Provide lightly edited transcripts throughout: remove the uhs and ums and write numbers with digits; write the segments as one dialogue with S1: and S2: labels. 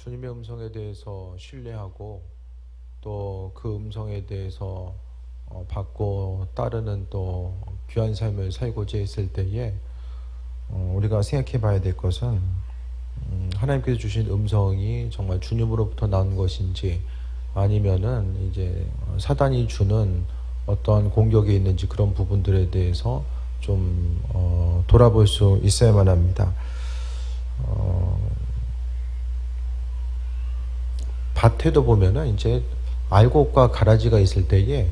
S1: 주님의 음성에 대해서 신뢰하고 또 그 음성에 대해서 받고 따르는 또 귀한 삶을 살고자 했을 때에 우리가 생각해 봐야 될 것은 하나님께서 주신 음성이 정말 주님으로부터 나온 것인지 아니면은 이제 사단이 주는 어떠한 공격이 있는지 그런 부분들에 대해서 좀 돌아볼 수 있어야만 합니다. 밭에도 보면은 이제 알곡과 가라지가 있을 때에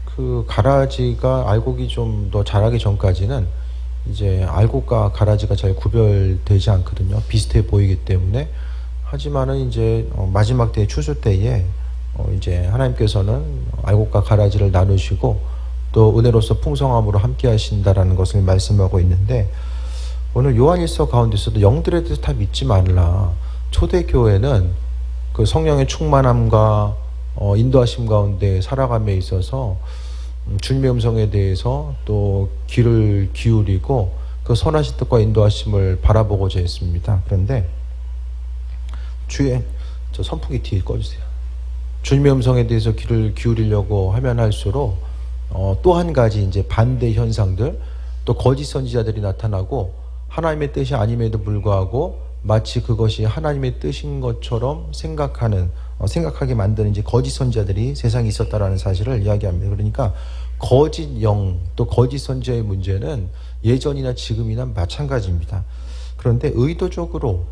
S1: 그 가라지가 알곡이 좀 더 자라기 전까지는 이제 알곡과 가라지가 잘 구별되지 않거든요. 비슷해 보이기 때문에. 하지만은 이제 마지막 때에 추수 때에 이제 하나님께서는 알곡과 가라지를 나누시고 또 은혜로서 풍성함으로 함께 하신다라는 것을 말씀하고 있는데, 오늘 요한일서 가운데서도 영들에 대해서 다 믿지 말라. 초대교회는 그 성령의 충만함과 인도하심 가운데 살아감에 있어서 주님의 음성에 대해서 또 귀를 기울이고 그 선하신 뜻과 인도하심을 바라보고자 했습니다. 그런데 주의 저 선풍기 뒤에 꺼주세요. 주님의 음성에 대해서 귀를 기울이려고 하면 할수록 또 한 가지 이제 반대 현상들, 또 거짓 선지자들이 나타나고 하나님의 뜻이 아님에도 불구하고 마치 그것이 하나님의 뜻인 것처럼 생각하게 만드는 이제 거짓 선지자들이 세상에 있었다라는 사실을 이야기합니다. 그러니까 거짓 영, 또 거짓 선지자의 문제는 예전이나 지금이나 마찬가지입니다. 그런데 의도적으로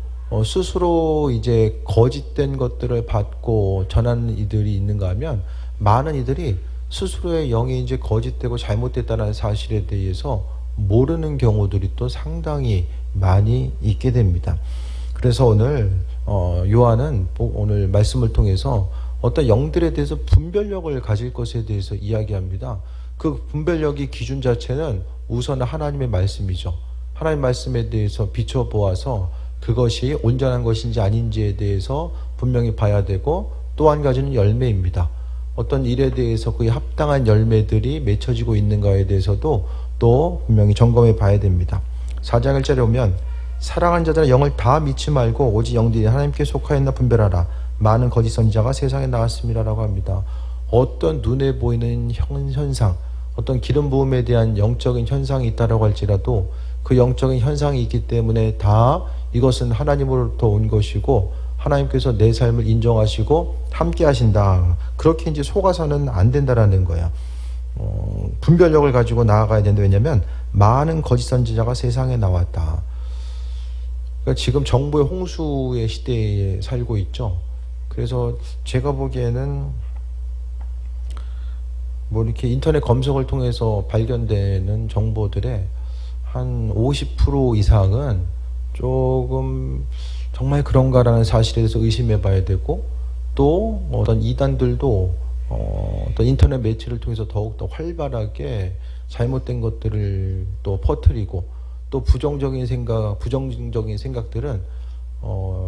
S1: 스스로 이제 거짓된 것들을 받고 전하는 이들이 있는가 하면, 많은 이들이 스스로의 영이 이제 거짓되고 잘못됐다는 사실에 대해서 모르는 경우들이 또 상당히 많이 있게 됩니다. 그래서 오늘 요한은 오늘 말씀을 통해서 어떤 영들에 대해서 분별력을 가질 것에 대해서 이야기합니다. 그 분별력의 기준 자체는 우선 하나님의 말씀이죠. 하나님 말씀에 대해서 비춰보아서 그것이 온전한 것인지 아닌지에 대해서 분명히 봐야 되고, 또 한 가지는 열매입니다. 어떤 일에 대해서 그에 합당한 열매들이 맺혀지고 있는가에 대해서도 또 분명히 점검해 봐야 됩니다. 4장 1절에 보면 사랑하는 자들은 영을 다 믿지 말고 오직 영들이 하나님께 속하였나 분별하라. 많은 거짓 선지자가 세상에 나왔습니다 라고 합니다. 어떤 눈에 보이는 현상, 어떤 기름 부음에 대한 영적인 현상이 있다라고 할지라도 그 영적인 현상이 있기 때문에 다 이것은 하나님으로부터 온 것이고 하나님께서 내 삶을 인정하시고 함께 하신다, 그렇게 이제 속아서는 안 된다라는 거야. 분별력을 가지고 나아가야 되는데, 왜냐하면 많은 거짓 선지자가 세상에 나왔다. 그러니까 지금 정보의 홍수의 시대에 살고 있죠. 그래서 제가 보기에는 뭐 이렇게 인터넷 검색을 통해서 발견되는 정보들의 한 50% 이상은 조금 정말 그런가라는 사실에 대해서 의심해 봐야 되고, 또 어떤 이단들도 어떤 인터넷 매체를 통해서 더욱더 활발하게 잘못된 것들을 또 퍼뜨리고, 또 부정적인 생각들은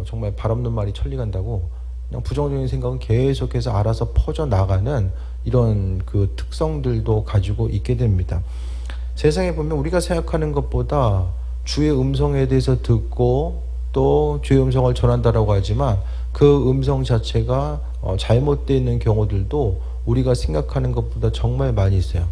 S1: 정말 발 없는 말이 천리 간다고, 그냥 부정적인 생각은 계속해서 알아서 퍼져나가는 이런 그 특성들도 가지고 있게 됩니다. 세상에 보면 우리가 생각하는 것보다 주의 음성에 대해서 듣고 또 주의 음성을 전한다라고 하지만 그 음성 자체가 잘못되어 있는 경우들도 우리가 생각하는 것보다 정말 많이 있어요.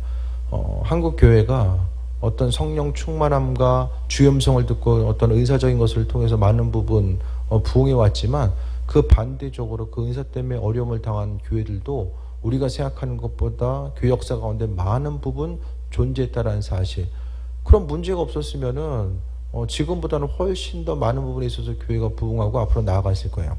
S1: 한국 교회가 어떤 성령 충만함과 주의 음성을 듣고 어떤 은사적인 것을 통해서 많은 부분 부흥해 왔지만, 그 반대적으로 그 은사 때문에 어려움을 당한 교회들도 우리가 생각하는 것보다 교회 역사 가운데 많은 부분 존재했다라는 사실. 그런 문제가 없었으면은 지금보다는 훨씬 더 많은 부분에 있어서 교회가 부흥하고 앞으로 나아갔을 거예요.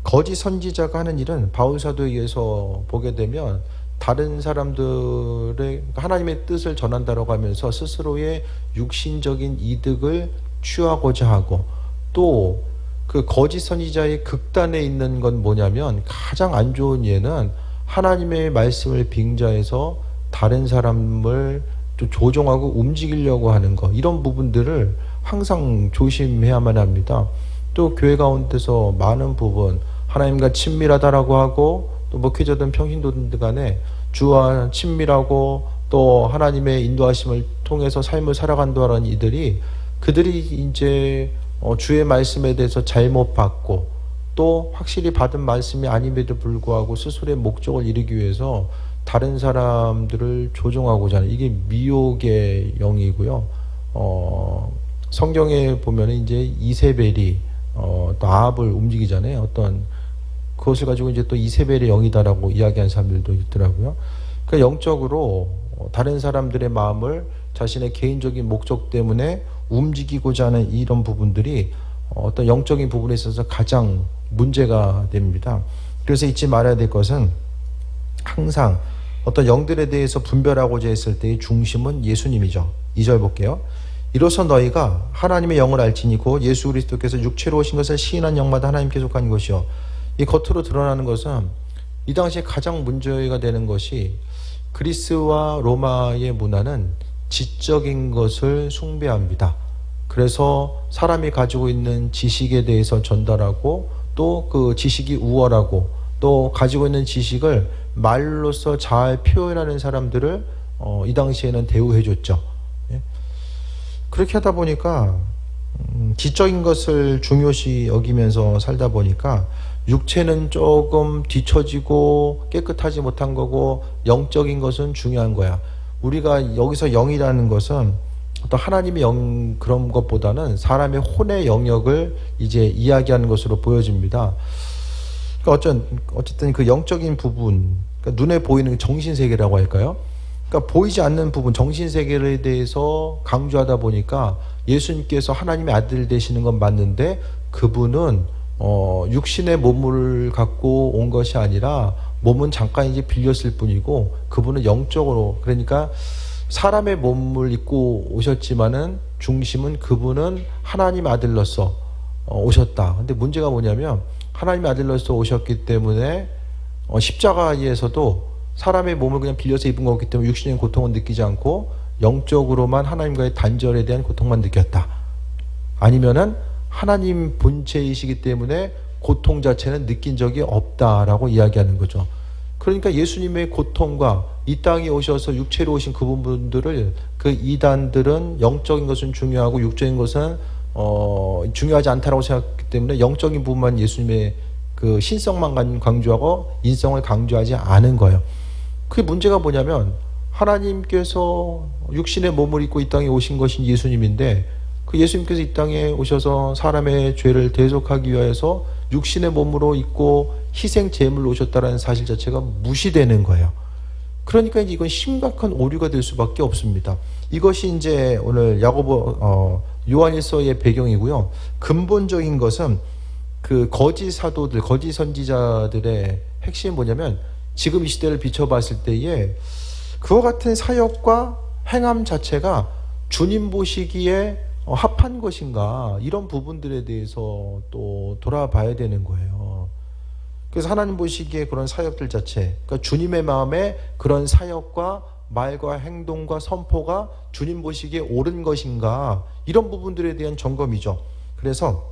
S1: 거짓 선지자가 하는 일은 바울 사도에 의해서 보게 되면 다른 사람들의 하나님의 뜻을 전한다라고 하면서 스스로의 육신적인 이득을 취하고자 하고, 또 그 거짓 선지자의 극단에 있는 건 뭐냐면, 가장 안 좋은 예는 하나님의 말씀을 빙자해서 다른 사람을 좀 조종하고 움직이려고 하는 것, 이런 부분들을 항상 조심해야만 합니다. 또 교회 가운데서 많은 부분 하나님과 친밀하다라고 하고, 또 목회자든 평신도들 간에 주와 친밀하고 또 하나님의 인도하심을 통해서 삶을 살아간다는 이들이, 그들이 이제 주의 말씀에 대해서 잘못 받고 또 확실히 받은 말씀이 아님에도 불구하고 스스로의 목적을 이루기 위해서 다른 사람들을 조종하고자 하는 이게 미혹의 영이고요. 성경에 보면은 이제 이세벨이 또 아합을 움직이잖아요. 어떤 그것을 가지고 이제 또 이세벨의 영이다라고 이야기하는 사람들도 있더라고요. 그러니까 영적으로 다른 사람들의 마음을 자신의 개인적인 목적 때문에 움직이고자 하는 이런 부분들이 어떤 영적인 부분에 있어서 가장 문제가 됩니다. 그래서 잊지 말아야 될 것은 항상 어떤 영들에 대해서 분별하고자 했을 때의 중심은 예수님이죠. 2절 볼게요. 이로써 너희가 하나님의 영을 알지니 곧 예수 그리스도께서 육체로 오신 것을 시인한 영마다 하나님께 속한 것이요. 이 겉으로 드러나는 것은 이 당시에 가장 문제가 되는 것이 그리스와 로마의 문화는 지적인 것을 숭배합니다. 그래서 사람이 가지고 있는 지식에 대해서 전달하고 또 그 지식이 우월하고 또 가지고 있는 지식을 말로서 잘 표현하는 사람들을 이 당시에는 대우해 줬죠. 예? 그렇게 하다 보니까 지적인 것을 중요시 여기면서 살다 보니까 육체는 조금 뒤처지고 깨끗하지 못한 거고 영적인 것은 중요한 거야. 우리가 여기서 영이라는 것은 어떤 하나님의 영 그런 것보다는 사람의 혼의 영역을 이제 이야기하는 것으로 보여집니다. 그러니까 어쨌든 그 영적인 부분, 그러니까 눈에 보이는 정신세계라고 할까요? 그러니까 보이지 않는 부분, 정신세계에 대해서 강조하다 보니까 예수님께서 하나님의 아들 되시는 건 맞는데 그분은 육신의 몸을 갖고 온 것이 아니라 몸은 잠깐 이제 빌렸을 뿐이고 그분은 영적으로, 그러니까 사람의 몸을 입고 오셨지만은 중심은 그분은 하나님 아들로서 오셨다. 근데 문제가 뭐냐면 하나님의 아들로서 오셨기 때문에 십자가에서도 사람의 몸을 그냥 빌려서 입은 거기 때문에 육신의 고통은 느끼지 않고 영적으로만 하나님과의 단절에 대한 고통만 느꼈다. 아니면은 하나님 본체이시기 때문에 고통 자체는 느낀 적이 없다라고 이야기하는 거죠. 그러니까 예수님의 고통과 이 땅에 오셔서 육체로 오신 그 부분들을 그 이단들은 영적인 것은 중요하고 육적인 것은 중요하지 않다라고 생각했기 때문에 영적인 부분만 예수님의 그 신성만 강조하고 인성을 강조하지 않은 거예요. 그게 문제가 뭐냐면 하나님께서 육신의 몸을 입고 이 땅에 오신 것이 예수님인데 그 예수님께서 이 땅에 오셔서 사람의 죄를 대속하기 위해서 육신의 몸으로 입고 희생 제물로 오셨다는 사실 자체가 무시되는 거예요. 그러니까 이건 심각한 오류가 될 수밖에 없습니다. 이것이 이제 오늘 요한일서의 배경이고요. 근본적인 것은 그 거짓 사도들, 거짓 선지자들의 핵심이 뭐냐면 지금 이 시대를 비춰봤을 때에 그와 같은 사역과 행함 자체가 주님 보시기에 합한 것인가, 이런 부분들에 대해서 또 돌아봐야 되는 거예요. 그래서 하나님 보시기에 그런 사역들 자체, 그러니까 주님의 마음에 그런 사역과 말과 행동과 선포가 주님 보시기에 옳은 것인가, 이런 부분들에 대한 점검이죠. 그래서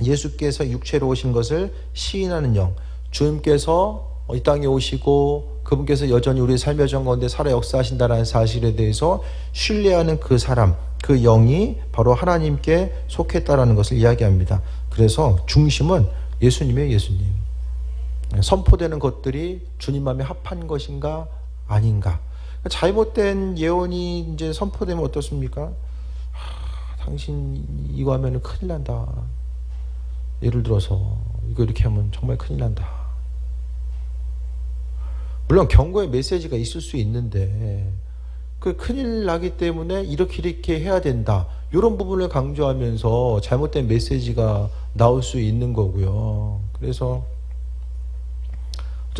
S1: 예수께서 육체로 오신 것을 시인하는 영, 주님께서 이 땅에 오시고 그분께서 여전히 우리의 삶의 전 가운데 살아 역사하신다는 사실에 대해서 신뢰하는 그 사람, 그 영이 바로 하나님께 속했다라는 것을 이야기합니다. 그래서 중심은 예수님이에요. 예수님. 선포되는 것들이 주님 마음에 합한 것인가 아닌가. 잘못된 예언이 이제 선포되면 어떻습니까? 당신 이거 하면 큰일 난다. 예를 들어서 이거 이렇게 하면 정말 큰일 난다. 물론 경고의 메시지가 있을 수 있는데 그 큰일 나기 때문에 이렇게 해야 된다, 이런 부분을 강조하면서 잘못된 메시지가 나올 수 있는 거고요. 그래서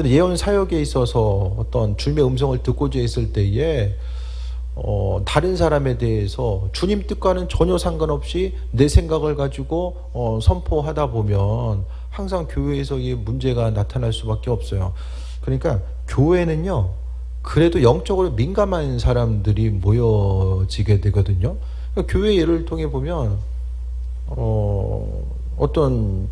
S1: 예언 사역에 있어서 어떤 주님의 음성을 듣고자 했을 때에 다른 사람에 대해서 주님 뜻과는 전혀 상관없이 내 생각을 가지고 선포하다 보면 항상 교회에서 이 문제가 나타날 수밖에 없어요. 그러니까 교회는요, 그래도 영적으로 민감한 사람들이 모여지게 되거든요. 그러니까 교회 예를 통해 보면 어떤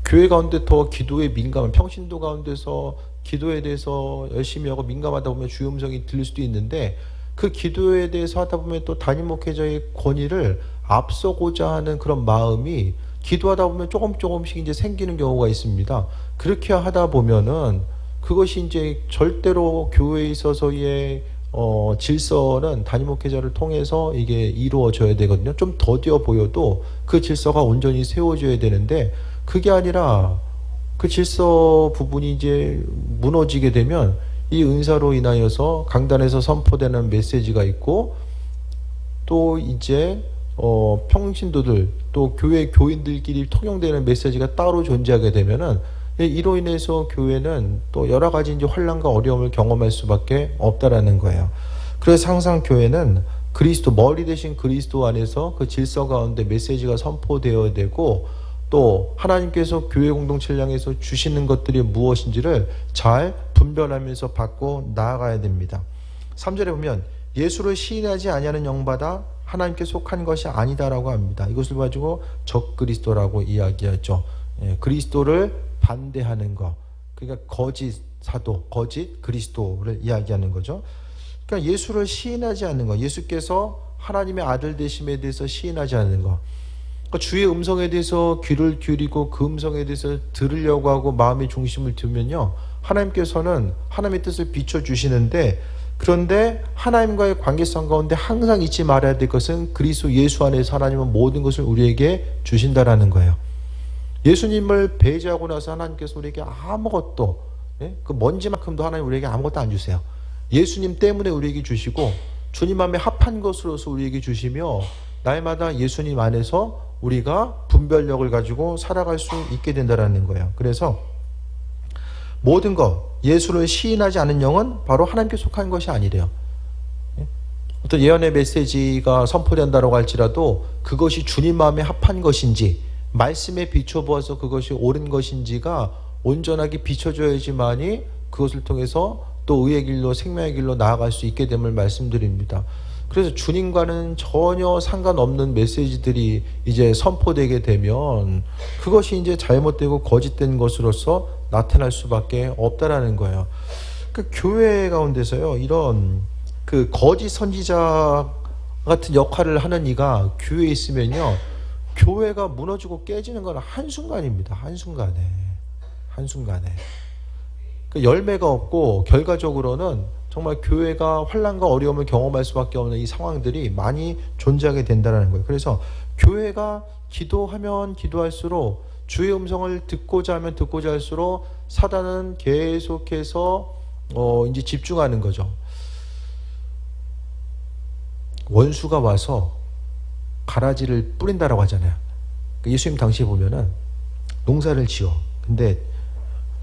S1: 교회 가운데 더 기도에 민감한, 평신도 가운데서 기도에 대해서 열심히 하고 민감하다 보면 주의 음성이 들릴 수도 있는데 그 기도에 대해서 하다 보면 또 담임 목회자의 권위를 앞서고자 하는 그런 마음이 기도하다 보면 조금씩 이제 생기는 경우가 있습니다. 그렇게 하다 보면은 그것이 이제 절대로 교회에 있어서의 질서는 담임 목회자를 통해서 이게 이루어져야 되거든요. 좀 더디어 보여도 그 질서가 온전히 세워져야 되는데, 그게 아니라 그 질서 부분이 이제 무너지게 되면 이 은사로 인하여서 강단에서 선포되는 메시지가 있고, 또 이제 평신도들 또 교회 교인들끼리 통용되는 메시지가 따로 존재하게 되면은, 이로 인해서 교회는 또 여러 가지 이제 환난과 어려움을 경험할 수밖에 없다라는 거예요. 그래서 항상 교회는 그리스도, 머리 대신 그리스도 안에서 그 질서 가운데 메시지가 선포되어야 되고, 또 하나님께서 교회 공동체를 향해서 주시는 것들이 무엇인지를 잘 분별하면서 받고 나아가야 됩니다. 3절에 보면 예수를 시인하지 아니하는 영받아 하나님께 속한 것이 아니다라고 합니다. 이것을 가지고 적그리스도라고 이야기하죠. 그리스도를 반대하는 것, 그러니까 거짓 사도, 거짓 그리스도를 이야기하는 거죠. 그러니까 예수를 시인하지 않는 것, 예수께서 하나님의 아들 되심에 대해서 시인하지 않는 것, 그러니까 주의 음성에 대해서 귀를 기울이고 그 음성에 대해서 들으려고 하고 마음의 중심을 두면요, 하나님께서는 하나님의 뜻을 비춰주시는데, 그런데 하나님과의 관계성 가운데 항상 잊지 말아야 될 것은 그리스도 예수 안에서 하나님은 모든 것을 우리에게 주신다라는 거예요. 예수님을 배제하고 나서 하나님께서 우리에게 아무것도, 그 먼지만큼도 하나님 우리에게 아무것도 안 주세요. 예수님 때문에 우리에게 주시고 주님 마음에 합한 것으로서 우리에게 주시며, 날마다 예수님 안에서 우리가 분별력을 가지고 살아갈 수 있게 된다는 거예요. 그래서 모든 것, 예수를 시인하지 않은 영은 바로 하나님께 속한 것이 아니래요. 어떤 예언의 메시지가 선포된다고 할지라도 그것이 주님 마음에 합한 것인지, 말씀에 비춰보아서 그것이 옳은 것인지가 온전하게 비춰져야지만이 그것을 통해서 또 의의 길로, 생명의 길로 나아갈 수 있게 됨을 말씀드립니다. 그래서 주님과는 전혀 상관없는 메시지들이 이제 선포되게 되면 그것이 이제 잘못되고 거짓된 것으로서 나타날 수밖에 없다라는 거예요. 그 교회 가운데서요, 이런 그 거짓 선지자 같은 역할을 하는 이가 교회에 있으면요, 교회가 무너지고 깨지는 건 한순간입니다. 한순간에. 그 열매가 없고 결과적으로는 정말 교회가 환난과 어려움을 경험할 수밖에 없는 이 상황들이 많이 존재하게 된다는 거예요. 그래서 교회가 기도하면 기도할수록, 주의 음성을 듣고자 하면 듣고자 할수록 사단은 계속해서 이제 집중하는 거죠. 원수가 와서 가라지를 뿌린다라고 하잖아요. 예수님 당시에 보면은 농사를 지어. 근데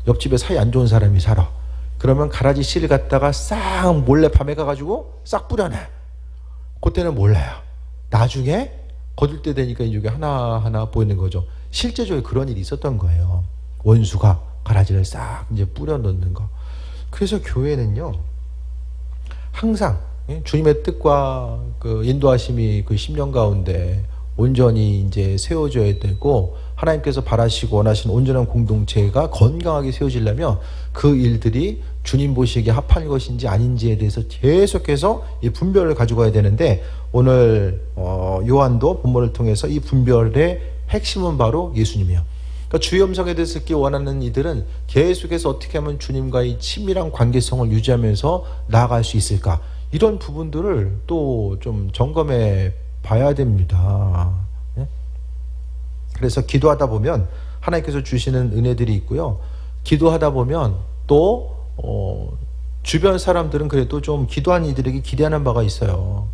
S1: 옆집에 사이 안 좋은 사람이 살아. 그러면 가라지 씨를 갖다가 싹 몰래 밤에 가가지고 싹 뿌려놔. 그때는 몰라요. 나중에 거둘 때 되니까 이쪽에 하나하나 보이는 거죠. 실제적으로 그런 일이 있었던 거예요. 원수가 가라지를 싹 이제 뿌려 넣는 거. 그래서 교회는요, 항상 주님의 뜻과 그 인도하심이 그 심령 가운데 온전히 이제 세워져야 되고, 하나님께서 바라시고 원하시는 온전한 공동체가 건강하게 세워지려면 그 일들이 주님 보시기에 합한 것인지 아닌지에 대해서 계속해서 이 분별을 가지고 가야 되는데, 오늘 요한도 본문을 통해서 이 분별의 핵심은 바로 예수님이에요. 그러니까 주의 음성에 대해서 듣기 원하는 이들은 계속해서 어떻게 하면 주님과의 친밀한 관계성을 유지하면서 나아갈 수 있을까, 이런 부분들을 또 좀 점검해 봐야 됩니다. 그래서 기도하다 보면 하나님께서 주시는 은혜들이 있고요, 기도하다 보면 또 주변 사람들은 그래도 좀 기도한 이들에게 기대하는 바가 있어요.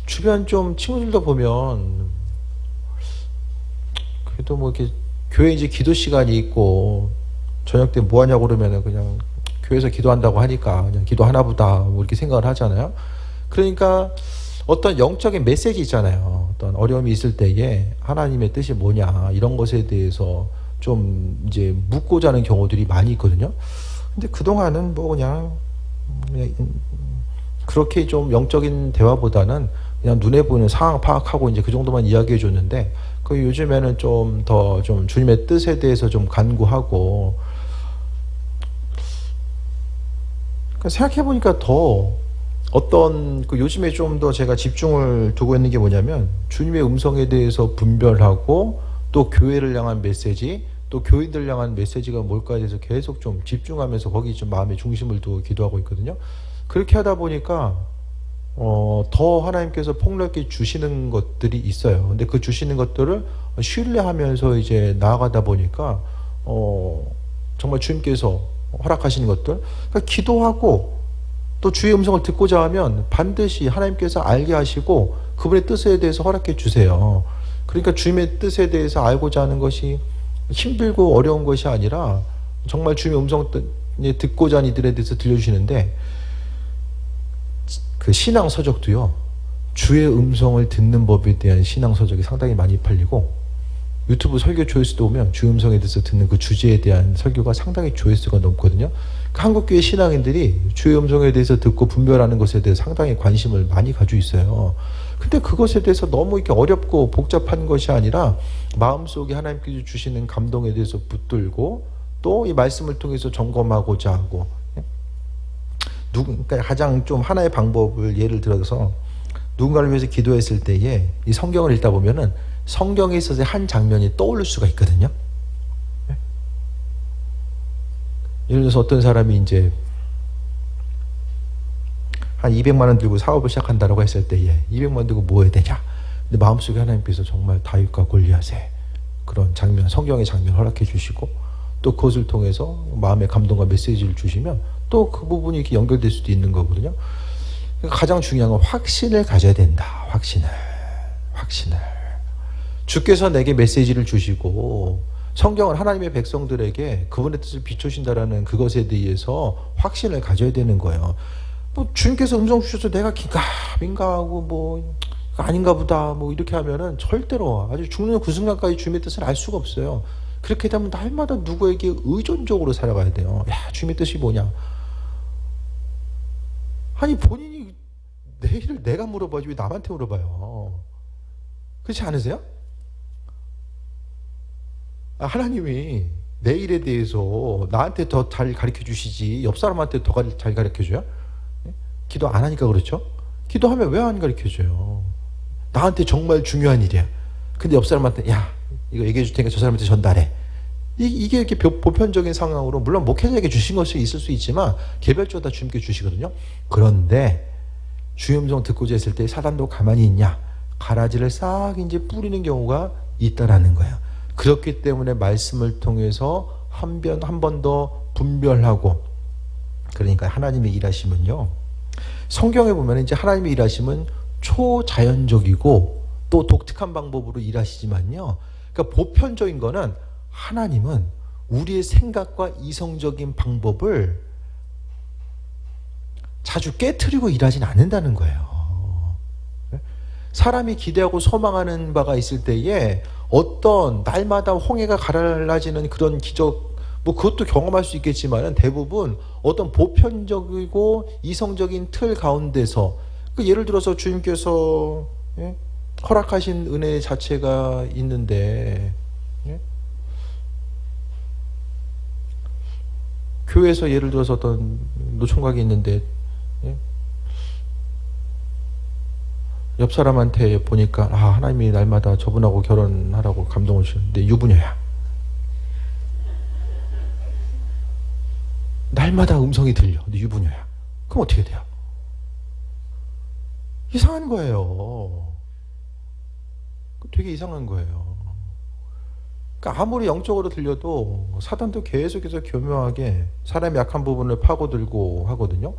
S1: 주변 좀 친구들도 보면 그래도 뭐 이렇게 교회 이제 기도 시간이 있고 저녁 때 뭐 하냐고 그러면은 그냥 교회에서 기도한다고 하니까 그냥 기도하나 보다 뭐 이렇게 생각을 하잖아요. 그러니까 어떤 영적인 메시지 있잖아요. 어떤 어려움이 있을 때에 하나님의 뜻이 뭐냐, 이런 것에 대해서 좀 이제 묻고자 하는 경우들이 많이 있거든요. 근데 그동안은 뭐 그냥 그렇게 좀 영적인 대화보다는 그냥 눈에 보이는 상황 파악하고 이제 그 정도만 이야기해 줬는데, 그 요즘에는 좀 더 좀 주님의 뜻에 대해서 좀 간구하고, 생각해 보니까 더 어떤 그 요즘에 좀 더 제가 집중을 두고 있는 게 뭐냐면 주님의 음성에 대해서 분별하고 또 교회를 향한 메시지 또 교인들 향한 메시지가 뭘까에 대해서 계속 좀 집중하면서 거기 좀 마음의 중심을 두고 기도하고 있거든요. 그렇게 하다 보니까 더 하나님께서 폭넓게 주시는 것들이 있어요. 근데 그 주시는 것들을 신뢰하면서 이제 나아가다 보니까 정말 주님께서 허락하시는 것들, 그러니까 기도하고 또 주의 음성을 듣고자 하면 반드시 하나님께서 알게 하시고 그분의 뜻에 대해서 허락해 주세요. 그러니까 주님의 뜻에 대해서 알고자 하는 것이 힘들고 어려운 것이 아니라 정말 주님의 음성을 듣고자 하는 이들에 대해서 들려주시는데, 그 신앙 서적도요, 주의 음성을 듣는 법에 대한 신앙 서적이 상당히 많이 팔리고, 유튜브 설교 조회수도 보면 주의 음성에 대해서 듣는 그 주제에 대한 설교가 상당히 조회수가 넘거든요. 그 한국교회 신앙인들이 주의 음성에 대해서 듣고 분별하는 것에 대해 상당히 관심을 많이 가지고 있어요. 근데 그것에 대해서 너무 이렇게 어렵고 복잡한 것이 아니라 마음속에 하나님께서 주시는 감동에 대해서 붙들고 또 이 말씀을 통해서 점검하고자 하고, 그러니까 가장 좀 하나의 방법을 예를 들어서 누군가를 위해서 기도했을 때에 이 성경을 읽다 보면은 성경에 있어서 한 장면이 떠오를 수가 있거든요. 예를 들어서 어떤 사람이 이제 한 200만 원 들고 사업을 시작한다라고 했을 때에 200만 원 들고 뭐 해야 되냐? 근데 마음속에 하나님께서 정말 다윗과 골리앗의 그런 장면, 성경의 장면을 허락해 주시고 또 그것을 통해서 마음의 감동과 메시지를 주시면 또 그 부분이 이렇게 연결될 수도 있는 거거든요. 그러니까 가장 중요한 건 확신을 가져야 된다. 확신을. 주께서 내게 메시지를 주시고 성경은 하나님의 백성들에게 그분의 뜻을 비춰신다라는 그것에 대해서 확신을 가져야 되는 거예요. 뭐 주님께서 음성 주셔서 내가 긴가 하고 뭐 아닌가 보다 뭐 이렇게 하면은 절대로 아주 죽는 그 순간까지 주님의 뜻을 알 수가 없어요. 그렇게 되면 날마다 누구에게 의존적으로 살아가야 돼요. 야, 주님의 뜻이 뭐냐? 아니 본인이 내일을 내가 물어봐야지 왜 남한테 물어봐요? 그렇지 않으세요? 하나님이 내 일에 대해서 나한테 더 잘 가르쳐 주시지 옆 사람한테 더 잘 가르쳐 줘요? 기도 안 하니까 그렇죠? 기도하면 왜 안 가르쳐 줘요? 나한테 정말 중요한 일이야. 근데 옆 사람한테 야 이거 얘기해 줄 테니까 저 사람한테 전달해. 이게 이렇게 보편적인 상황으로 물론 목회자에게 주신 것이 있을 수 있지만 개별적으로 다 주님께 주시거든요. 그런데 주의 음성 듣고자 했을 때 사단도 가만히 있냐? 가라지를 싹 이제 뿌리는 경우가 있다라는 거예요. 그렇기 때문에 말씀을 통해서 한 번 더 분별하고, 그러니까 하나님의 일하심은요, 성경에 보면 이제 하나님의 일하심은 초자연적이고 또 독특한 방법으로 일하시지만요, 그러니까 보편적인 거는 하나님은 우리의 생각과 이성적인 방법을 자주 깨트리고 일하진 않는다는 거예요. 사람이 기대하고 소망하는 바가 있을 때에 어떤 날마다 홍해가 갈라지는 그런 기적, 뭐 그것도 경험할 수 있겠지만 대부분 어떤 보편적이고 이성적인 틀 가운데서, 그 예를 들어서 주님께서 허락하신 은혜 자체가 있는데, 교회에서 예를 들어서 어떤 노총각이 있는데 옆 사람한테 보니까 하나님이 날마다 저분하고 결혼하라고 감동을 주는데 유부녀야. 날마다 음성이 들려. 근데 유부녀야. 그럼 어떻게 돼요? 이상한 거예요. 되게 이상한 거예요. 그러니까 아무리 영적으로 들려도 사단도 계속해서 교묘하게 사람의 약한 부분을 파고들고 하거든요.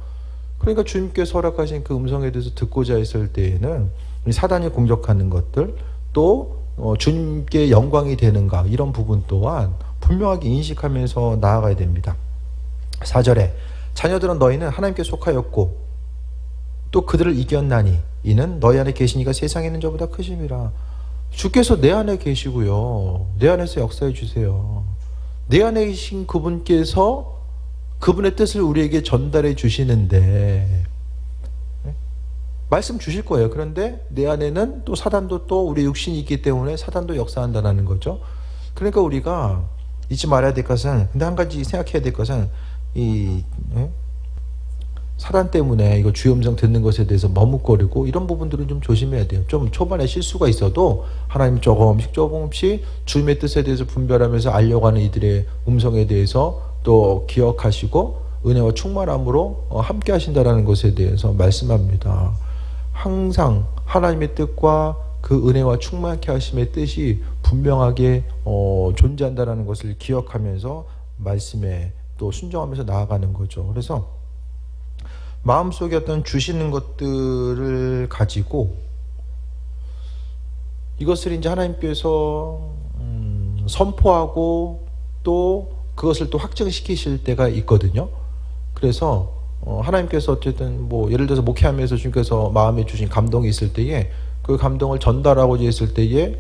S1: 그러니까 주님께서 허락하신 그 음성에 대해서 듣고자 했을 때에는 사단이 공격하는 것들, 또 주님께 영광이 되는가, 이런 부분 또한 분명하게 인식하면서 나아가야 됩니다. 4절에 자녀들은 너희는 하나님께 속하였고 또 그들을 이겼나니 이는 너희 안에 계시니가 세상에 있는 자보다 크심이라. 주께서 내 안에 계시고요, 내 안에서 역사해 주세요. 내 안에 계신 그분께서 그분의 뜻을 우리에게 전달해 주시는데 말씀 주실 거예요. 그런데 내 안에는 또 사단도 또 우리 육신이 있기 때문에 사단도 역사한다는 거죠. 그러니까 우리가 잊지 말아야 될 것은, 근데 한 가지 생각해야 될 것은 사단 때문에 이거 주의 음성 듣는 것에 대해서 머뭇거리고 이런 부분들은 좀 조심해야 돼요. 좀 초반에 실수가 있어도 하나님 조금씩 주님의 뜻에 대해서 분별하면서 알려고 하는 이들의 음성에 대해서 또 기억하시고 은혜와 충만함으로 함께 하신다라는 것에 대해서 말씀합니다. 항상 하나님의 뜻과 그 은혜와 충만케 하심의 뜻이 분명하게 존재한다는 것을 기억하면서 말씀에 또 순종하면서 나아가는 거죠. 그래서 마음속에 어떤 주시는 것들을 가지고 이것을 이제 하나님께서 선포하고 또 그것을 또 확증시키실 때가 있거든요. 그래서 하나님께서 어쨌든 뭐 예를 들어서 목회하면서 주님께서 마음에 주신 감동이 있을 때에 그 감동을 전달하고자 했을 때에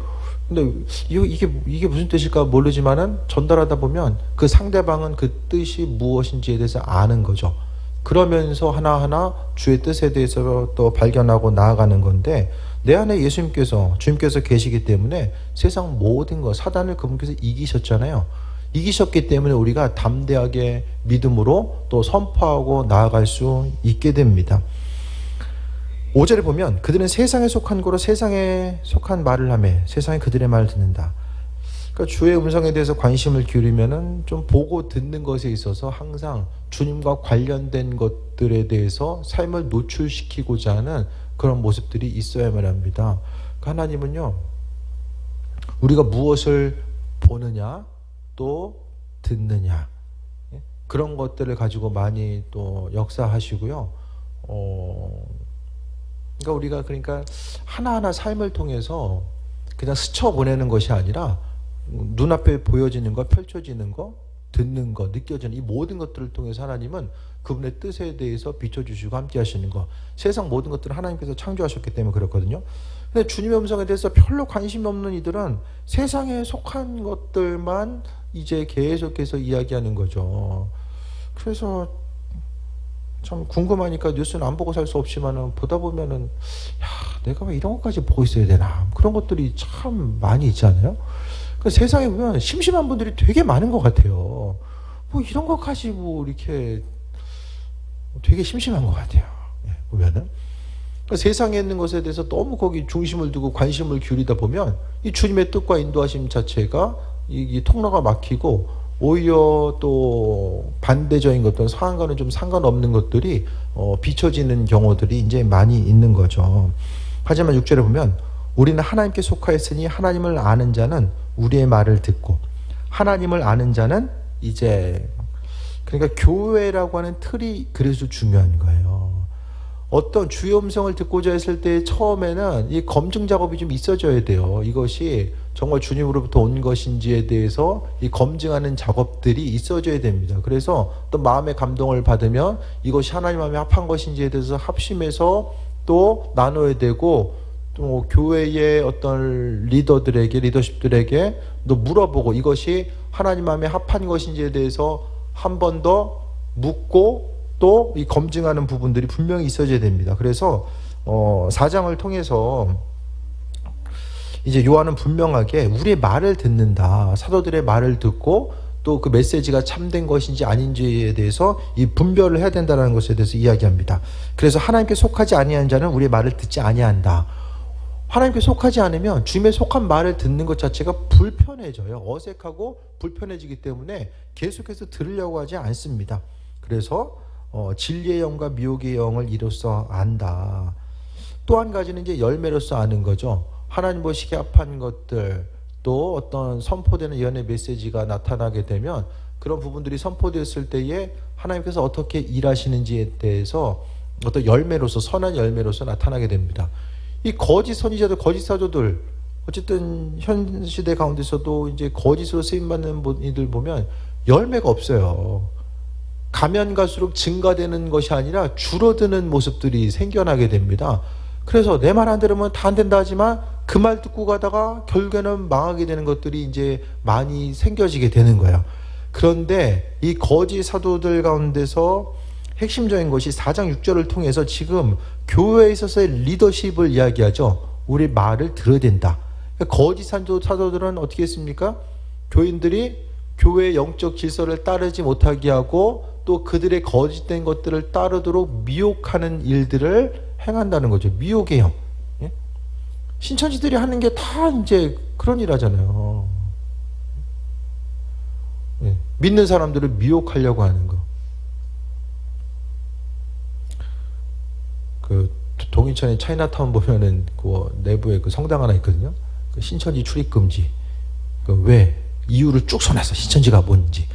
S1: 근데 이게 무슨 뜻일까 모르지만은 전달하다 보면 그 상대방은 그 뜻이 무엇인지에 대해서 아는 거죠. 그러면서 하나하나 주의 뜻에 대해서 또 발견하고 나아가는 건데 내 안에 주님께서 계시기 때문에 세상 모든 것 사단을 그분께서 이기셨잖아요. 이기셨기 때문에 우리가 담대하게 믿음으로 또 선포하고 나아갈 수 있게 됩니다. 5절에 보면 그들은 세상에 속한 거로 세상에 속한 말을 하며 세상에 그들의 말을 듣는다. 그러니까 주의 음성에 대해서 관심을 기울이면은 좀 보고 듣는 것에 있어서 항상 주님과 관련된 것들에 대해서 삶을 노출시키고자 하는 그런 모습들이 있어야만 합니다. 그러니까 하나님은요, 우리가 무엇을 보느냐 또 듣느냐 그런 것들을 가지고 많이 또 역사하시고요. 그러니까 하나하나 삶을 통해서 그냥 스쳐 보내는 것이 아니라 눈앞에 보여지는 것, 펼쳐지는 것, 듣는 것, 느껴지는 이 모든 것들을 통해서 하나님은 그분의 뜻에 대해서 비춰주시고 함께 하시는 것. 세상 모든 것들을 하나님께서 창조하셨기 때문에 그렇거든요. 근데 주님의 음성에 대해서 별로 관심이 없는 이들은 세상에 속한 것들만 이제 계속해서 이야기하는 거죠. 그래서 참 궁금하니까 뉴스는 안 보고 살 수 없지만은 보다 보면은 내가 왜 이런 것까지 보고 있어야 되나 그런 것들이 참 많이 있지 않아요? 그 세상에 보면 심심한 분들이 되게 많은 것 같아요. 뭐 이런 것 가지고 이렇게 되게 심심한 것 같아요. 보면은 그러니까 세상에 있는 것에 대해서 너무 거기 중심을 두고 관심을 기울이다 보면 이 주님의 뜻과 인도하심 자체가 이 통로가 막히고 오히려 또 반대적인 것들 상황과는 좀 상관없는 것들이 비춰지는 경우들이 이제 많이 있는 거죠. 하지만 6절에 보면 우리는 하나님께 속하였으니 하나님을 아는 자는 우리의 말을 듣고 하나님을 아는 자는 이제 그러니까 교회라고 하는 틀이 그래서 중요한 거예요. 어떤 주의 음성을 듣고자 했을 때 처음에는 이 검증 작업이 좀 있어져야 돼요. 이것이 정말 주님으로부터 온 것인지에 대해서 이 검증하는 작업들이 있어져야 됩니다. 그래서 또 마음의 감동을 받으면 이것이 하나님 마음에 합한 것인지에 대해서 합심해서 또 나눠야 되고 또 교회의 어떤 리더십들에게 또 물어보고 이것이 하나님 마음에 합한 것인지에 대해서 한 번 더 묻고 또 이 검증하는 부분들이 분명히 있어져야 됩니다. 그래서 4장을 통해서 이제 요한은 분명하게 우리의 말을 듣는다. 사도들의 말을 듣고 또 그 메시지가 참된 것인지 아닌지에 대해서 이 분별을 해야 된다는 것에 대해서 이야기합니다. 그래서 하나님께 속하지 아니한 자는 우리의 말을 듣지 아니한다. 하나님께 속하지 않으면 주님의 속한 말을 듣는 것 자체가 불편해져요. 어색하고 불편해지기 때문에 계속해서 들으려고 하지 않습니다. 그래서 진리의 영과 미혹의 영을 이로써 안다. 또 한 가지는 이제 열매로서 아는 거죠. 하나님 보시기에 합한 것들 또 어떤 선포되는 예언의 메시지가 나타나게 되면 그런 부분들이 선포되었을 때에 하나님께서 어떻게 일하시는지에 대해서 어떤 열매로서 선한 열매로서 나타나게 됩니다. 이 거짓 선지자들, 거짓 사도들 어쨌든 현 시대 가운데서도 이제 거짓으로 쓰임받는 이들 보면 열매가 없어요. 가면 갈수록 증가되는 것이 아니라 줄어드는 모습들이 생겨나게 됩니다. 그래서 내 말 안 들으면 다 안 된다 하지만 그 말 듣고 가다가 결국에는 망하게 되는 것들이 이제 많이 생겨지게 되는 거예요. 그런데 이 거짓 사도들 가운데서 핵심적인 것이 4장 6절을 통해서 지금 교회에 있어서의 리더십을 이야기하죠. 우리 말을 들어야 된다. 거짓 사도들은 어떻게 했습니까? 교인들이 교회의 영적 질서를 따르지 못하게 하고 또 그들의 거짓된 것들을 따르도록 미혹하는 일들을 행한다는 거죠. 미혹의 영. 예? 신천지들이 하는 게 다 이제 그런 일 하잖아요. 예. 믿는 사람들을 미혹하려고 하는 거. 그 동인천의 차이나타운 보면은 그 내부에 그 성당 하나 있거든요. 그 신천지 출입 금지. 그 왜? 이유를 쭉 써놨어. 신천지가 뭔지.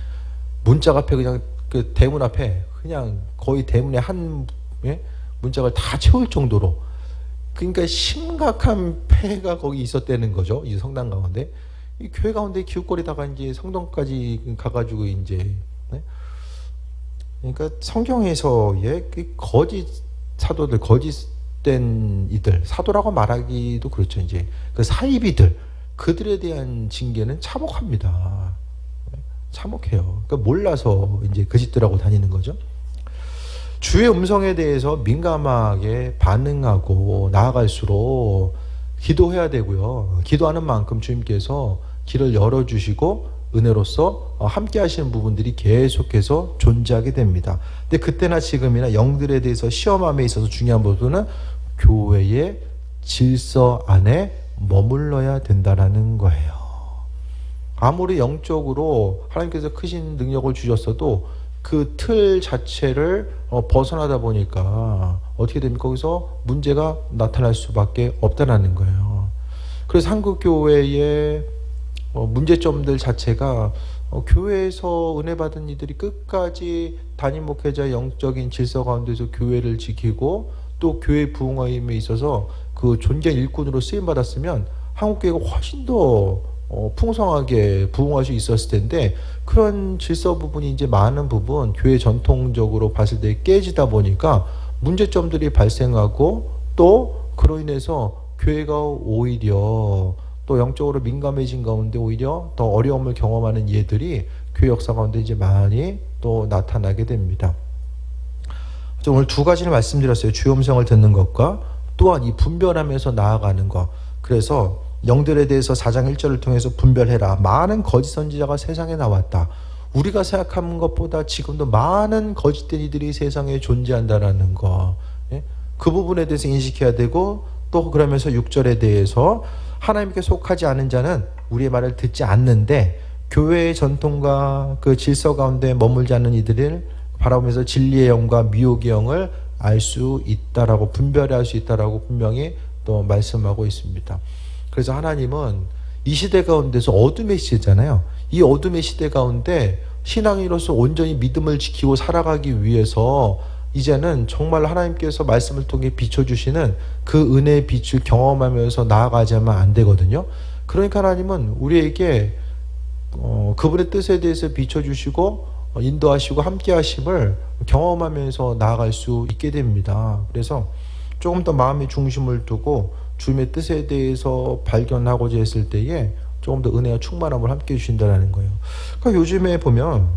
S1: 문짝 앞에 그냥 그 대문 앞에 그냥 거의 대문에 한 예? 문짝을 다 채울 정도로, 그러니까 심각한 폐해가 거기 있었다는 거죠. 이 성당 가운데. 이 교회 가운데 기웃거리다가 이제 성당까지 가가지고 이제 네? 그러니까 성경에서의 그 거짓 사도들, 거짓된 이들, 사도라고 말하기도 그렇죠. 이제 그 사이비들, 그들에 대한 징계는 참혹합니다. 참혹해요. 그러니까 몰라서 이제 그 짓들하고 다니는 거죠. 주의 음성에 대해서 민감하게 반응하고 나아갈수록 기도해야 되고요. 기도하는 만큼 주님께서 길을 열어주시고 은혜로서 함께 하시는 부분들이 계속해서 존재하게 됩니다. 근데 그때나 지금이나 영들에 대해서 시험함에 있어서 중요한 부분은 교회의 질서 안에 머물러야 된다는 거예요. 아무리 영적으로 하나님께서 크신 능력을 주셨어도 그 틀 자체를 벗어나다 보니까 어떻게 됩니까? 거기서 문제가 나타날 수밖에 없다는 거예요. 그래서 한국교회의 문제점들 자체가 교회에서 은혜 받은 이들이 끝까지 담임 목회자의 영적인 질서 가운데서 교회를 지키고 또 교회 부흥함에 있어서 그 존귀한 일꾼으로 쓰임 받았으면 한국교회가 훨씬 더 풍성하게 부흥할 수 있었을 텐데, 그런 질서 부분이 이제 많은 부분 교회 전통적으로 봤을 때 깨지다 보니까 문제점들이 발생하고, 또 그로 인해서 교회가 오히려 또 영적으로 민감해진 가운데 오히려 더 어려움을 경험하는 예들이 교회 역사 가운데 이제 많이 또 나타나게 됩니다. 오늘 두 가지를 말씀드렸어요. 주의 음성을 듣는 것과 또한 이 분별하면서 나아가는 것. 그래서 영들에 대해서 4장 1절을 통해서 분별해라. 많은 거짓 선지자가 세상에 나왔다. 우리가 생각하는 것보다 지금도 많은 거짓된 이들이 세상에 존재한다는 거. 그 부분에 대해서 인식해야 되고, 또 그러면서 6절에 대해서 하나님께 속하지 않은 자는 우리의 말을 듣지 않는데 교회의 전통과 그 질서 가운데 머물지 않는 이들을 바라보면서 진리의 영과 미혹의 영을 알 수 있다라고, 분별할 수 있다라고 분명히 또 말씀하고 있습니다. 그래서 하나님은 이 시대 가운데서 어둠의 시대잖아요. 이 어둠의 시대 가운데 신앙인으로서 온전히 믿음을 지키고 살아가기 위해서 이제는 정말 하나님께서 말씀을 통해 비춰주시는 그 은혜의 빛을 경험하면서 나아가자면 안 되거든요. 그러니까 하나님은 우리에게 그분의 뜻에 대해서 비춰주시고 인도하시고 함께 하심을 경험하면서 나아갈 수 있게 됩니다. 그래서 조금 더 마음의 중심을 두고 주님의 뜻에 대해서 발견하고자 했을 때에 조금 더 은혜와 충만함을 함께 해주신다는 거예요. 그러니까 요즘에 보면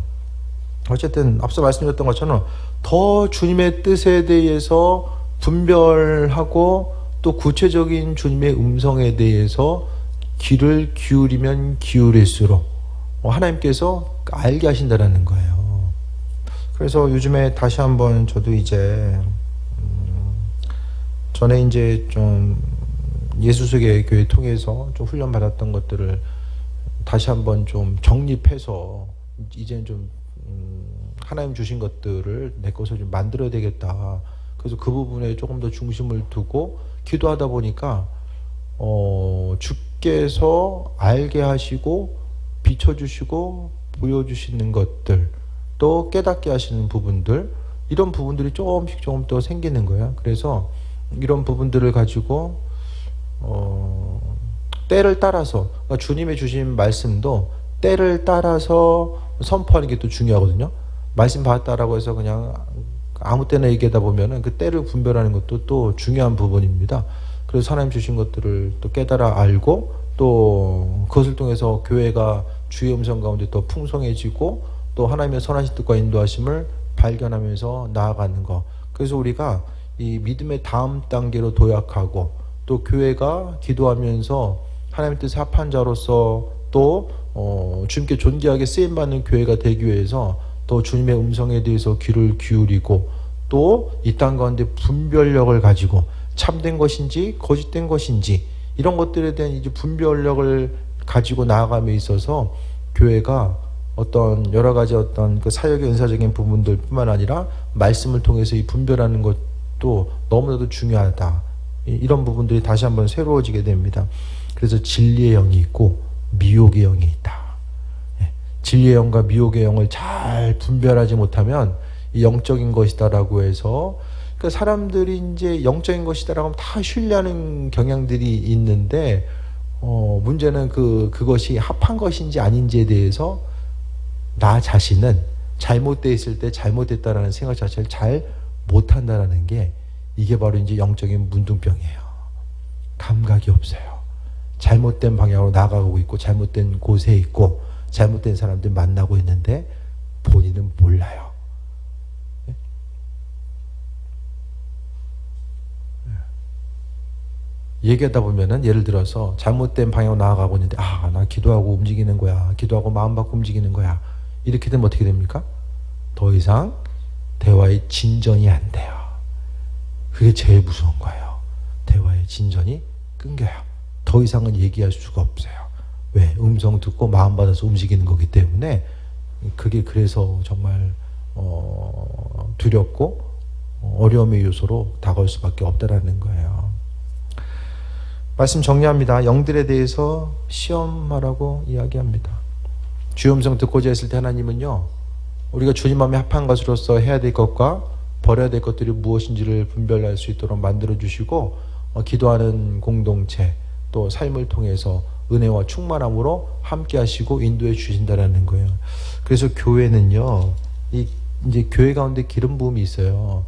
S1: 어쨌든 앞서 말씀드렸던 것처럼 더 주님의 뜻에 대해서 분별하고 또 구체적인 주님의 음성에 대해서 귀를 기울이면 기울일수록 하나님께서 알게 하신다는 거예요. 그래서 요즘에 다시 한번 저도 이제 전에 이제 좀 예수석의 교회 통해서 좀 훈련받았던 것들을 다시 한번 좀 정립해서 이제는 좀 하나님 주신 것들을 내 것을 좀 만들어야 되겠다. 그래서 그 부분에 조금 더 중심을 두고 기도하다 보니까 주께서 알게 하시고 비춰주시고 보여주시는 것들, 또 깨닫게 하시는 부분들, 이런 부분들이 조금씩 조금 더 생기는 거예요. 그래서 이런 부분들을 가지고 때를 따라서, 그러니까 주님의 주신 말씀도 때를 따라서 선포하는 게 또 중요하거든요. 말씀 받았다라고 해서 그냥 아무 때나 얘기하다 보면은 그 때를 분별하는 것도 또 중요한 부분입니다. 그래서 하나님 주신 것들을 또 깨달아 알고, 또 그것을 통해서 교회가 주의 음성 가운데 또 풍성해지고, 또 하나님의 선하신 뜻과 인도하심을 발견하면서 나아가는 것. 그래서 우리가 이 믿음의 다음 단계로 도약하고, 또 교회가 기도하면서 하나님 뜻에 합한 자로서 또 주님께 존귀하게 쓰임받는 교회가 되기 위해서 또 주님의 음성에 대해서 귀를 기울이고 또 이 땅 가운데 분별력을 가지고 참된 것인지 거짓된 것인지 이런 것들에 대한 이제 분별력을 가지고 나아감에 있어서 교회가 어떤 여러 가지 어떤 그 사역의 은사적인 부분들뿐만 아니라 말씀을 통해서 이 분별하는 것도 너무나도 중요하다. 이런 부분들이 다시 한번 새로워지게 됩니다. 그래서 진리의 영이 있고 미혹의 영이 있다. 진리의 영과 미혹의 영을 잘 분별하지 못하면 이 영적인 것이다라고 해서 그러니까 사람들이 이제 영적인 것이다라고 하면 다 신뢰하는 경향들이 있는데 문제는 그것이 합한 것인지 아닌지에 대해서 나 자신은 잘못되어 있을 때 잘못됐다라는 생각 자체를 잘 못한다라는 게 이게 바로 이제 영적인 문둥병이에요. 감각이 없어요. 잘못된 방향으로 나아가고 있고 잘못된 곳에 있고 잘못된 사람들 만나고 있는데 본인은 몰라요. 얘기하다 보면은 예를 들어서 잘못된 방향으로 나아가고 있는데 나 기도하고 움직이는 거야. 기도하고 마음 받고 움직이는 거야. 이렇게 되면 어떻게 됩니까? 더 이상 대화의 진전이 안 돼요. 그게 제일 무서운 거예요. 대화의 진전이 끊겨요. 더 이상은 얘기할 수가 없어요. 왜? 음성 듣고 마음 받아서 움직이는 거기 때문에 그게 그래서 정말 두렵고 어려움의 요소로 다가올 수밖에 없다라는 거예요. 말씀 정리합니다. 영들에 대해서 시험하라고 이야기합니다. 주의 음성 듣고자 했을 때 하나님은요, 우리가 주님 마음에 합한 것으로서 해야 될 것과 버려야 될 것들이 무엇인지를 분별할 수 있도록 만들어주시고 기도하는 공동체 또 삶을 통해서 은혜와 충만함으로 함께 하시고 인도해 주신다라는 거예요. 그래서 교회는요, 이제 교회 가운데 기름 부음이 있어요.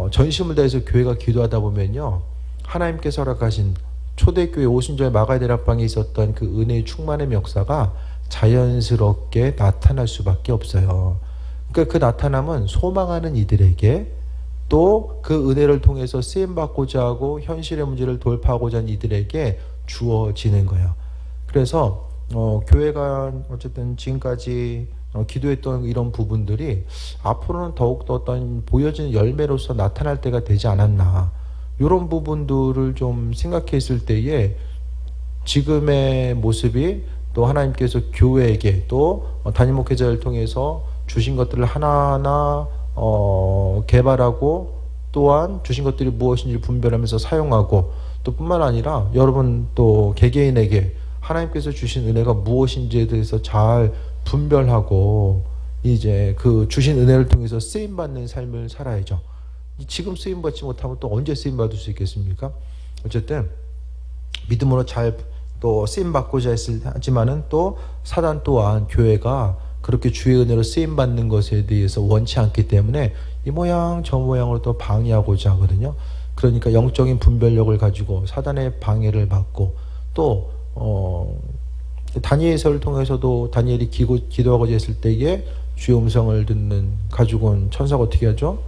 S1: 전심을 다해서 교회가 기도하다 보면요, 하나님께서 허락하신 초대교회 오순절 마가다락방에 있었던 그 은혜의 충만의 역사가 자연스럽게 나타날 수밖에 없어요. 그러니까 그 나타남은 소망하는 이들에게 또 그 은혜를 통해서 쓰임받고자 하고 현실의 문제를 돌파하고자 하는 이들에게 주어지는 거예요. 그래서 교회가 어쨌든 지금까지 기도했던 이런 부분들이 앞으로는 더욱더 어떤 보여지는 열매로서 나타날 때가 되지 않았나, 이런 부분들을 좀 생각했을 때에 지금의 모습이 또 하나님께서 교회에게 또 담임 목회자를 통해서 주신 것들을 하나하나 개발하고 또한 주신 것들이 무엇인지 분별하면서 사용하고 또 뿐만 아니라 여러분 또 개개인에게 하나님께서 주신 은혜가 무엇인지에 대해서 잘 분별하고 이제 그 주신 은혜를 통해서 쓰임받는 삶을 살아야죠. 지금 쓰임받지 못하면 또 언제 쓰임받을 수 있겠습니까? 어쨌든 믿음으로 잘 또 쓰임받고자 하지만은 또 사단 또한 교회가 그렇게 주의 은혜로 쓰임받는 것에 대해서 원치 않기 때문에 이 모양 저 모양으로 또 방해하고자 하거든요. 그러니까 영적인 분별력을 가지고 사단의 방해를 받고 또 다니엘서를 통해서도 다니엘이 기도하고자 했을 때에 주의 음성을 듣는 가지고 온 천사가 어떻게 하죠?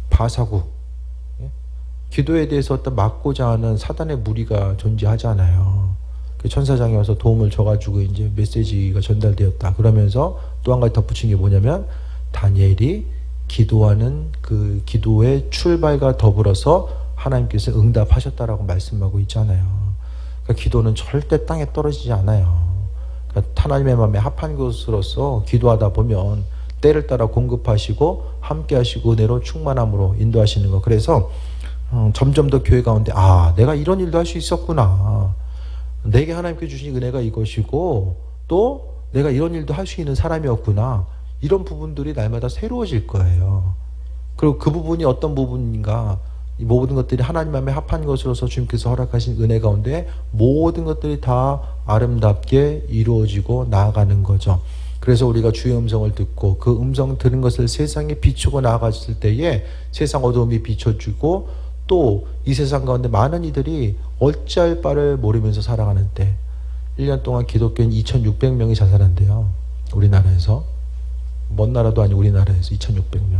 S1: 바사구. 기도에 대해서 어떤 막고자 하는 사단의 무리가 존재하잖아요. 그 천사장이 와서 도움을 줘가지고 이제 메시지가 전달되었다. 그러면서 또 한 가지 덧붙인 게 뭐냐면 다니엘이 기도하는 그 기도의 출발과 더불어서 하나님께서 응답하셨다라고 말씀하고 있잖아요. 그러니까 기도는 절대 땅에 떨어지지 않아요. 그러니까 하나님의 마음에 합한 것으로서 기도하다 보면 때를 따라 공급하시고 함께 하시고 은혜로 충만함으로 인도하시는 거. 그래서 점점 더 교회 가운데 내가 이런 일도 할 수 있었구나. 내게 하나님께 주신 은혜가 이것이고 또 내가 이런 일도 할 수 있는 사람이었구나. 이런 부분들이 날마다 새로워질 거예요. 그리고 그 부분이 어떤 부분인가, 이 모든 것들이 하나님 마음에 합한 것으로서 주님께서 허락하신 은혜 가운데 모든 것들이 다 아름답게 이루어지고 나아가는 거죠. 그래서 우리가 주의 음성을 듣고 그 음성 들은 것을 세상에 비추고 나아갔을 때에 세상 어두움이 비춰주고 또 이 세상 가운데 많은 이들이 어찌할 바를 모르면서 살아가는 때 1년 동안 기독교인 2,600명이 자살한대요. 우리나라에서. 먼 나라도 아니고 우리나라에서 2,600명.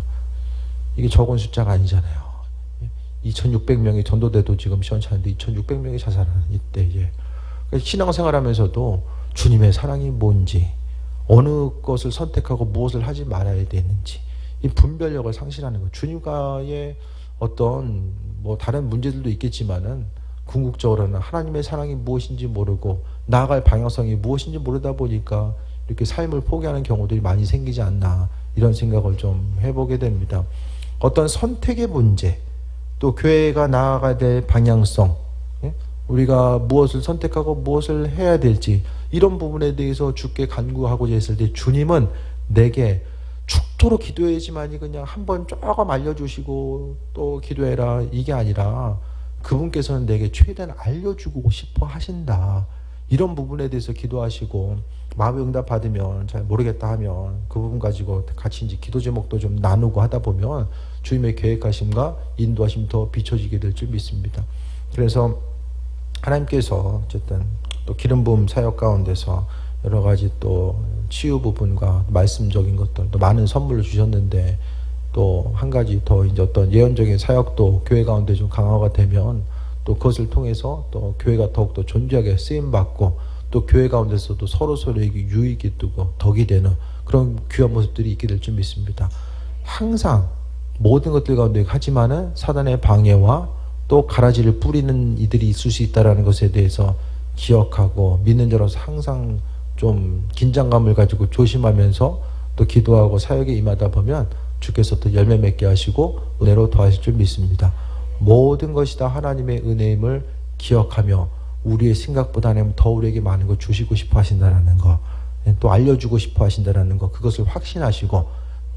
S1: 이게 적은 숫자가 아니잖아요. 2,600명이 전도돼도 지금 시원찮은데 2,600명이 자살하는 이때에 신앙생활하면서도 주님의 사랑이 뭔지, 어느 것을 선택하고 무엇을 하지 말아야 되는지 이 분별력을 상실하는 것. 주님과의 어떤 뭐 다른 문제들도 있겠지만은 궁극적으로는 하나님의 사랑이 무엇인지 모르고 나아갈 방향성이 무엇인지 모르다 보니까 이렇게 삶을 포기하는 경우들이 많이 생기지 않나, 이런 생각을 좀 해보게 됩니다. 어떤 선택의 문제, 또 교회가 나아가야 될 방향성, 우리가 무엇을 선택하고 무엇을 해야 될지, 이런 부분에 대해서 주께 간구하고자 했을 때 주님은 내게 죽도록 기도해야지만이 그냥 한번 조금 알려주시고 또 기도해라, 이게 아니라 그분께서는 내게 최대한 알려주고 싶어 하신다. 이런 부분에 대해서 기도하시고, 마음의 응답 받으면 잘 모르겠다 하면 그 부분 가지고 같이 이제 기도 제목도 좀 나누고 하다 보면 주님의 계획하심과 인도하심 더 비춰지게 될 줄 믿습니다. 그래서 하나님께서 어쨌든 또 기름 부음 사역 가운데서 여러 가지 또 치유 부분과 말씀적인 것들, 또 많은 선물을 주셨는데, 또 한 가지 더 이제 어떤 예언적인 사역도 교회 가운데 좀 강화가 되면 또 그것을 통해서 또 교회가 더욱더 존귀하게 쓰임받고, 또 교회 가운데서도 서로서로에게 유익이 되고 덕이 되는 그런 귀한 모습들이 있게 될 줄 믿습니다. 항상 모든 것들 가운데 하지만은 사단의 방해와 또 가라지를 뿌리는 이들이 있을 수 있다는 것에 대해서 기억하고, 믿는 자로서 항상 좀 긴장감을 가지고 조심하면서 또 기도하고 사역에 임하다 보면 주께서 또 열매 맺게 하시고 은혜로 더하실 줄 믿습니다. 모든 것이 다 하나님의 은혜임을 기억하며 우리의 생각보다 하나님 더 우리에게 많은 걸 주시고 싶어 하신다는 거, 또 알려주고 싶어 하신다는 거, 그것을 확신하시고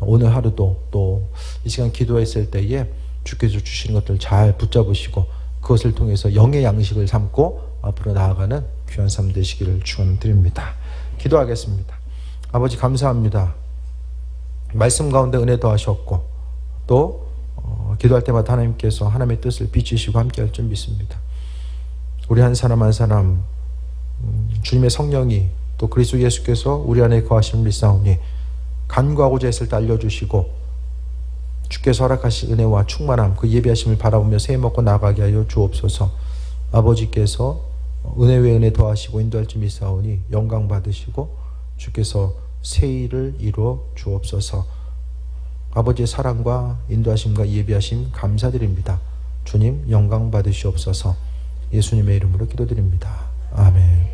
S1: 오늘 하루도 또 이 시간 기도했을 때에 주께서 주시는 것들 잘 붙잡으시고 그것을 통해서 영의 양식을 삼고 앞으로 나아가는 귀한 삶 되시기를 축원드립니다. 기도하겠습니다. 아버지 감사합니다. 말씀 가운데 은혜 더하셨고 또 기도할 때마다 하나님께서 하나님의 뜻을 비추시고 함께할 줄 믿습니다. 우리 한 사람 한 사람 주님의 성령이 또 그리스도 예수께서 우리 안에 거하심을 믿사오니 간구하고자 했을 때 알려주시고 주께서 허락하신 은혜와 충만함, 그 예비하심을 바라보며 새해 먹고 나가게 하여 주옵소서. 아버지께서 은혜 외에 은혜 더하시고 인도할 줄 믿사오니 영광 받으시고 주께서 새 일을 이루어 주옵소서. 아버지의 사랑과 인도하심과 예비하심 감사드립니다. 주님 영광 받으시옵소서. 예수님의 이름으로 기도드립니다. 아멘.